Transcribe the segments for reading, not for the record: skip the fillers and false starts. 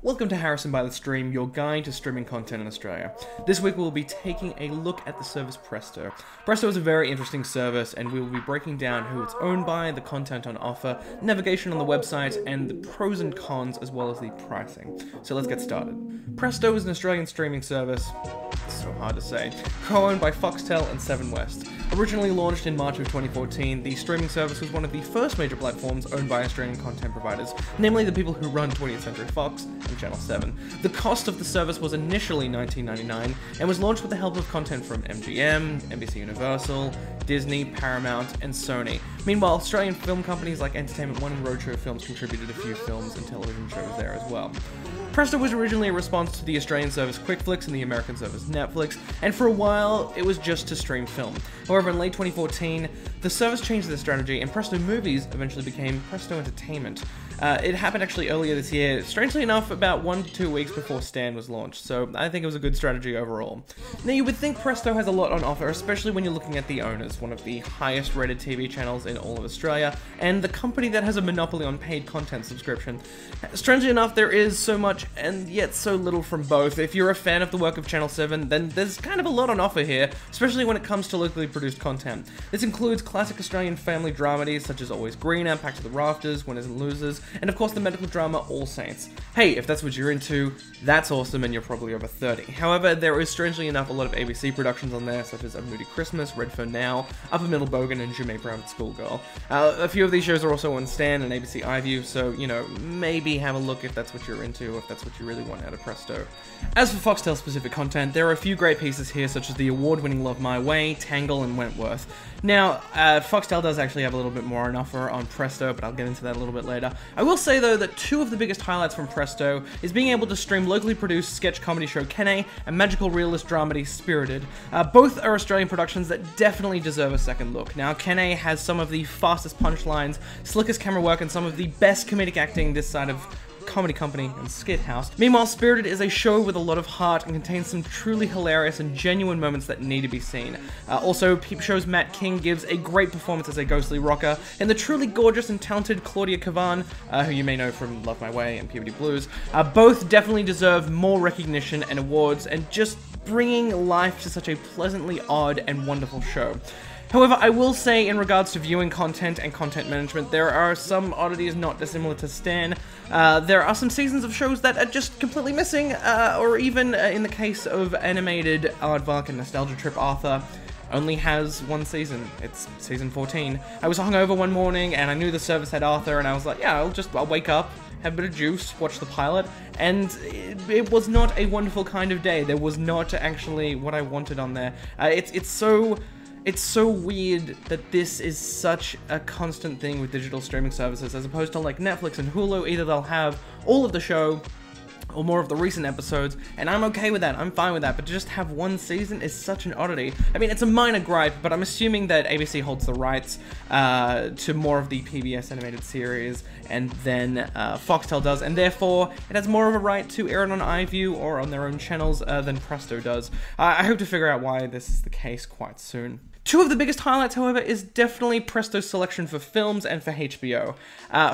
Welcome to Harrison by the Stream, your guide to streaming content in Australia. This week we'll be taking a look at the service Presto. Presto is a very interesting service, and we will be breaking down who it's owned by, the content on offer, navigation on the website, and the pros and cons as well as the pricing. So let's get started. Presto is an Australian streaming service, it's so hard to say, co-owned by Foxtel and Seven West. Originally launched in March of 2014, the streaming service was one of the first major platforms owned by Australian content providers, namely the people who run 20th Century Fox and Channel 7. The cost of the service was initially $19.99 and was launched with the help of content from MGM, NBC Universal, Disney, Paramount, and Sony. Meanwhile, Australian film companies like Entertainment One and Roadshow Films contributed a few films and television shows there as well. Presto was originally a response to the Australian service QuickFlix and the American service Netflix, and for a while it was just to stream film. However, in late 2014, the service changed their strategy and Presto Movies eventually became Presto Entertainment. It happened actually earlier this year, strangely enough about 1 to 2 weeks before Stan was launched, so I think it was a good strategy overall. Now you would think Presto has a lot on offer, especially when you're looking at the owners, one of the highest rated TV channels in all of Australia, and the company that has a monopoly on paid content subscription. Strangely enough, there is so much and yet so little from both. If you're a fan of the work of Channel 7, then there's kind of a lot on offer here, especially when it comes to locally produced content. This includes classic Australian family dramedies such as Always Greener, Packed to the Rafters, Winners and Losers, and of course the medical drama All Saints. Hey, if that's what you're into, that's awesome and you're probably over 30. However, there is strangely enough a lot of ABC productions on there, such as A Moody Christmas, Redfern Now, Upper Middle Bogan, and Jimmy Brown Schoolgirl. A few of these shows are also on Stan and ABC iView, so, you know, maybe have a look if that's what you're into, or if that's what you really want out of Presto. As for Foxtel specific content, there are a few great pieces here, such as the award-winning Love My Way, Tangle, and Wentworth. Now, Foxtel does actually have a little bit more on offer on Presto, but I'll get into that a little bit later. I will say, though, that two of the biggest highlights from Presto is being able to stream locally produced sketch comedy show Kene and magical realist dramedy Spirited. Both are Australian productions that definitely deserve a second look. Now, Kene has some of the fastest punchlines, slickest camera work, and some of the best comedic acting this side of Comedy Company and Skit House. Meanwhile, Spirited is a show with a lot of heart and contains some truly hilarious and genuine moments that need to be seen. Also, Peep Show's Matt King gives a great performance as a ghostly rocker, and the truly gorgeous and talented Claudia Cavan, who you may know from Love My Way and Puberty Blues, both definitely deserve more recognition and awards, and just bringing life to such a pleasantly odd and wonderful show. However, I will say, in regards to viewing content and content management, there are some oddities not dissimilar to Stan. There are some seasons of shows that are just completely missing, or even in the case of animated Aardvark and Nostalgia Trip Arthur, only has one season. It's season 14. I was hungover one morning and I knew the service had Arthur, and I was like, yeah, I'll wake up, have a bit of juice, watch the pilot, and it was not a wonderful kind of day. There was not actually what I wanted on there. It's so weird that this is such a constant thing with digital streaming services, as opposed to like Netflix and Hulu. Either they'll have all of the show or more of the recent episodes, and I'm okay with that, I'm fine with that, but to just have one season is such an oddity. I mean, it's a minor gripe, but I'm assuming that ABC holds the rights to more of the PBS animated series, and then Foxtel does, and therefore it has more of a right to air it on iView or on their own channels than Presto does. I hope to figure out why this is the case quite soon. Two of the biggest highlights, however, is definitely Presto's selection for films and for HBO.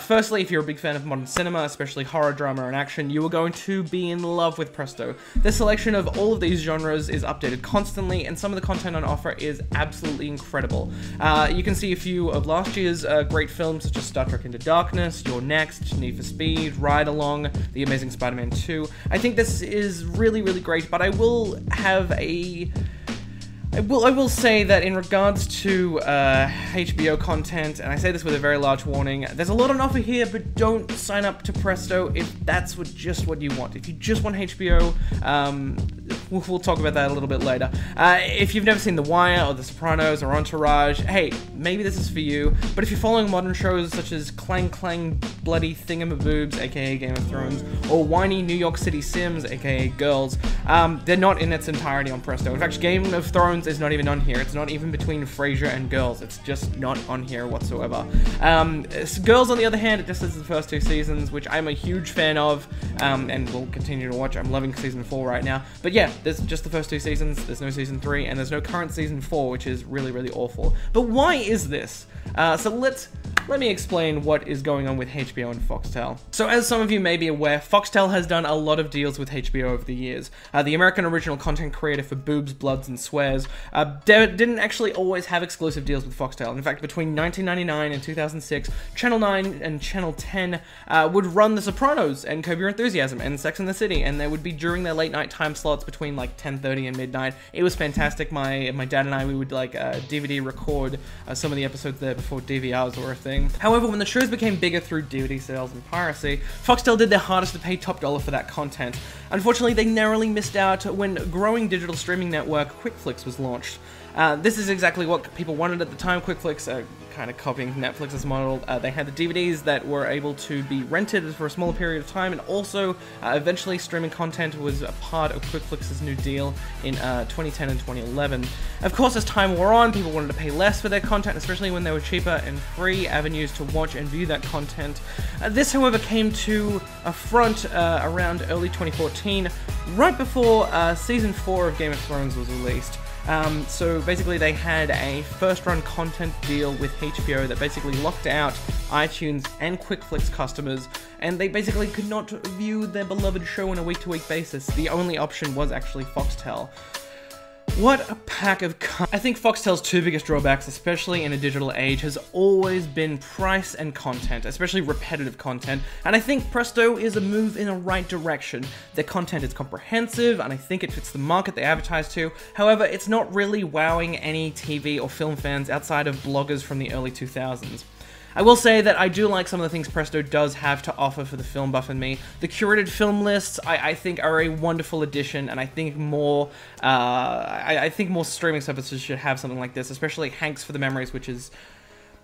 Firstly, if you're a big fan of modern cinema, especially horror, drama, and action, you are going to be in love with Presto. The selection of all of these genres is updated constantly, and some of the content on offer is absolutely incredible. You can see a few of last year's great films, such as Star Trek Into Darkness, You're Next, Need for Speed, Ride Along, The Amazing Spider-Man 2. I think this is really, really great, but I will say that in regards to HBO content, and I say this with a very large warning, there's a lot on offer here, but don't sign up to Presto if that's just what you want. If you just want HBO, we'll talk about that a little bit later. If you've never seen The Wire, or The Sopranos, or Entourage, hey, maybe this is for you, but if you're following modern shows such as Clang Clang Bloody Thingamaboobs, aka Game of Thrones, or whiny New York City Sims, aka Girls, they're not in its entirety on Presto. In fact, Game of Thrones is not even on here. It's not even between Frasier and Girls. It's just not on here whatsoever. Girls, on the other hand, it just has the first 2 seasons, which I'm a huge fan of, and will continue to watch. I'm loving season 4 right now. But yeah, there's just the first 2 seasons. There's no season 3, and there's no current season 4, which is really, really awful. But why is this? So let's let me explain what is going on with HBO and Foxtel. So as some of you may be aware, Foxtel has done a lot of deals with HBO over the years. The American original content creator for Boobs, Bloods, and Swears didn't actually always have exclusive deals with Foxtel. In fact, between 1999 and 2006, Channel 9 and Channel 10 would run The Sopranos and Curb Your Enthusiasm and Sex and the City, and they would be during their late night time slots between like 10:30 and midnight. It was fantastic. My dad and I, we would like DVD record some of the episodes there before DVRs were a thing. However, when the shows became bigger through DVD sales and piracy, Foxtel did their hardest to pay top dollar for that content. Unfortunately, they narrowly missed out when growing digital streaming network QuickFlix was launched. This is exactly what people wanted at the time. QuickFlix, kind of copying Netflix's model. They had the DVDs that were able to be rented for a smaller period of time, and also eventually streaming content was a part of QuickFlix's new deal in 2010 and 2011. Of course, as time wore on, people wanted to pay less for their content, especially when there were cheaper and free avenues to watch and view that content. This, however, came to a front around early 2014, right before Season 4 of Game of Thrones was released. So basically they had a first-run content deal with HBO that basically locked out iTunes and QuickFlix customers, and they basically could not view their beloved show on a week-to-week basis. The only option was actually Foxtel. What a pack of I think Foxtel's two biggest drawbacks, especially in a digital age, has always been price and content, especially repetitive content, and I think Presto is a move in the right direction. Their content is comprehensive, and I think it fits the market they advertise to. However, it's not really wowing any TV or film fans outside of bloggers from the early 2000s. I will say that I do like some of the things Presto does have to offer for the film buff in me. The curated film lists, I think, are a wonderful addition, and I think more streaming services should have something like this, especially Hanks for the Memories, which is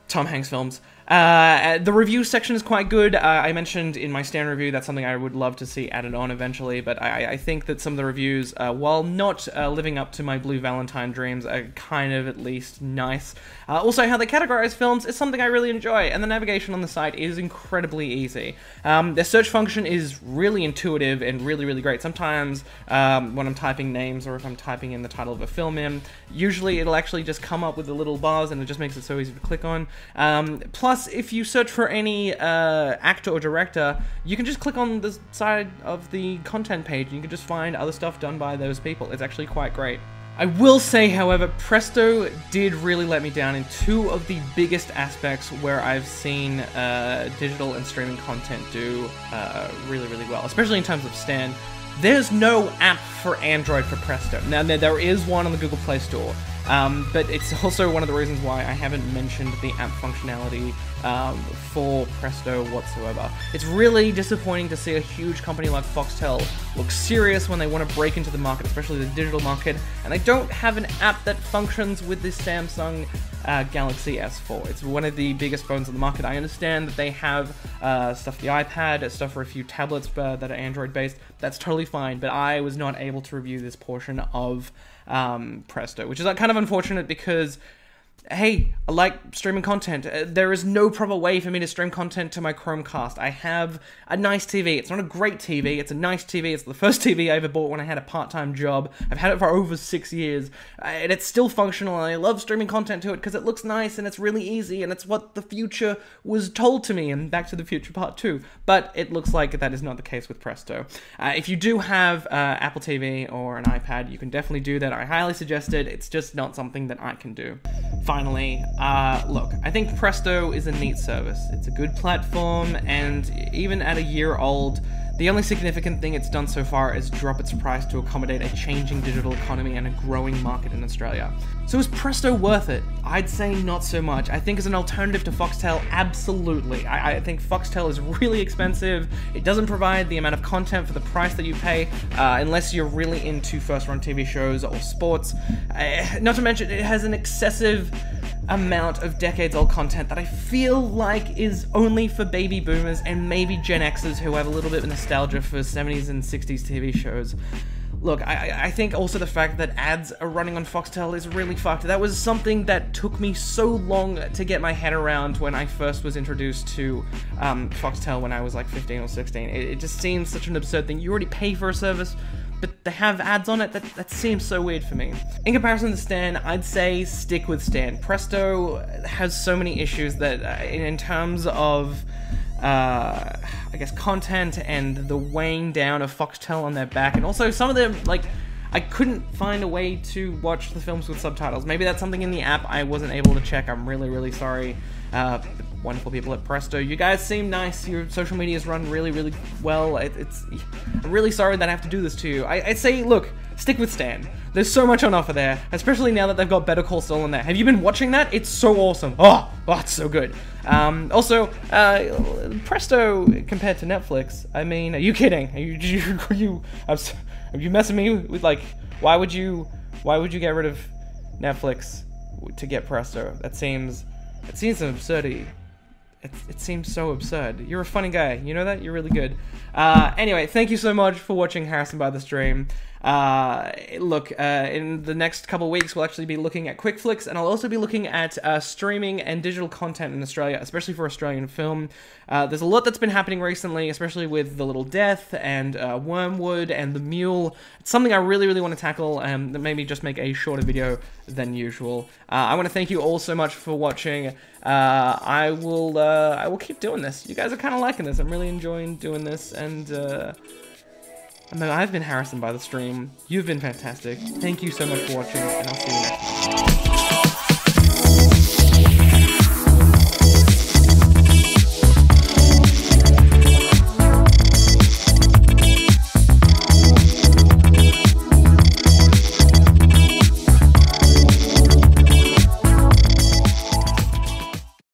Tom Hanks films. The review section is quite good. I mentioned in my stand review that's something I would love to see added on eventually, but I think that some of the reviews, while not living up to my Blue Valentine dreams, are kind of at least nice. Also, how they categorize films is something I really enjoy, and the navigation on the site is incredibly easy. Their search function is really intuitive and really, really great. Sometimes when I'm typing names or if I'm typing in the title of a film usually it'll actually just come up with the little bars, and it just makes it so easy to click on. Plus, if you search for any actor or director, you can just click on the side of the content page and you can just find other stuff done by those people. It's actually quite great. I will say, however, Presto did really let me down in two of the biggest aspects where I've seen digital and streaming content do really, really well, especially in terms of Stan. There's no app for Android for Presto. Now, there is one on the Google Play Store, but it's also one of the reasons why I haven't mentioned the app functionality for Presto whatsoever. It's really disappointing to see a huge company like Foxtel look serious when they want to break into the market, especially the digital market, and they don't have an app that functions with this Samsung Galaxy S4. It's one of the biggest phones on the market. I understand that they have stuff for the iPad, stuff for a few tablets that are Android-based. That's totally fine, but I was not able to review this portion of Presto, which is kind of unfortunate because, hey, I like streaming content. There is no proper way for me to stream content to my Chromecast. I have a nice TV. It's not a great TV. It's a nice TV. It's the first TV I ever bought when I had a part-time job. I've had it for over 6 years, and it's still functional, and I love streaming content to it because it looks nice, and it's really easy, and it's what the future was told to me in Back to the Future Part 2. But it looks like that is not the case with Presto. If you do have Apple TV or an iPad, you can definitely do that. I highly suggest it. It's just not something that I can do. Finally, look, I think Presto is a neat service. It's a good platform, and even at a year old, the only significant thing it's done so far is drop its price to accommodate a changing digital economy and a growing market in Australia. So is Presto worth it? I'd say not so much. I think as an alternative to Foxtel, absolutely. I think Foxtel is really expensive. It doesn't provide the amount of content for the price that you pay, unless you're really into first-run TV shows or sports. Not to mention, it has an excessive amount of decades-old content that I feel like is only for baby boomers and maybe Gen Xers who have a little bit of nostalgia for 70s and 60s TV shows. Look, I think also the fact that ads are running on Foxtel is really fucked. That was something that took me so long to get my head around when I first was introduced to Foxtel when I was like 15 or 16. It just seems such an absurd thing. You already pay for a service, but they have ads on it. That seems so weird for me. In comparison to Stan, I'd say stick with Stan. Presto has so many issues that in terms of I guess content and the weighing down of Foxtel on their back, and also some of them, like, I couldn't find a way to watch the films with subtitles. Maybe that's something in the app I wasn't able to check. I'm really, really sorry. Wonderful people at Presto. You guys seem nice. Your social medias run really, really well. I'm really sorry that I have to do this to you. I'd say, look, stick with Stan. There's so much on offer there, especially now that they've got Better Call Saul in there. Have you been watching that? It's so awesome. Oh, it's so good. Also, Presto compared to Netflix, I mean, are you kidding? Are you messing me with, like, why would you get rid of Netflix to get Presto? It seems an absurdity. It seems so absurd. You're a funny guy. You know that? You're really good. Anyway, thank you so much for watching Harrison by the Stream. Look, in the next couple of weeks, we'll actually be looking at quick flicks, and I'll also be looking at streaming and digital content in Australia, especially for Australian film. There's a lot that's been happening recently, especially with The Little Death and Wormwood and The Mule. It's something I really, really want to tackle, and maybe just make a shorter video than usual. I want to thank you all so much for watching. I will keep doing this. You guys are kind of liking this. I'm really enjoying doing this, and I've been Harrison by the Stream. You've been fantastic. Thank you so much for watching, and I'll see you next time.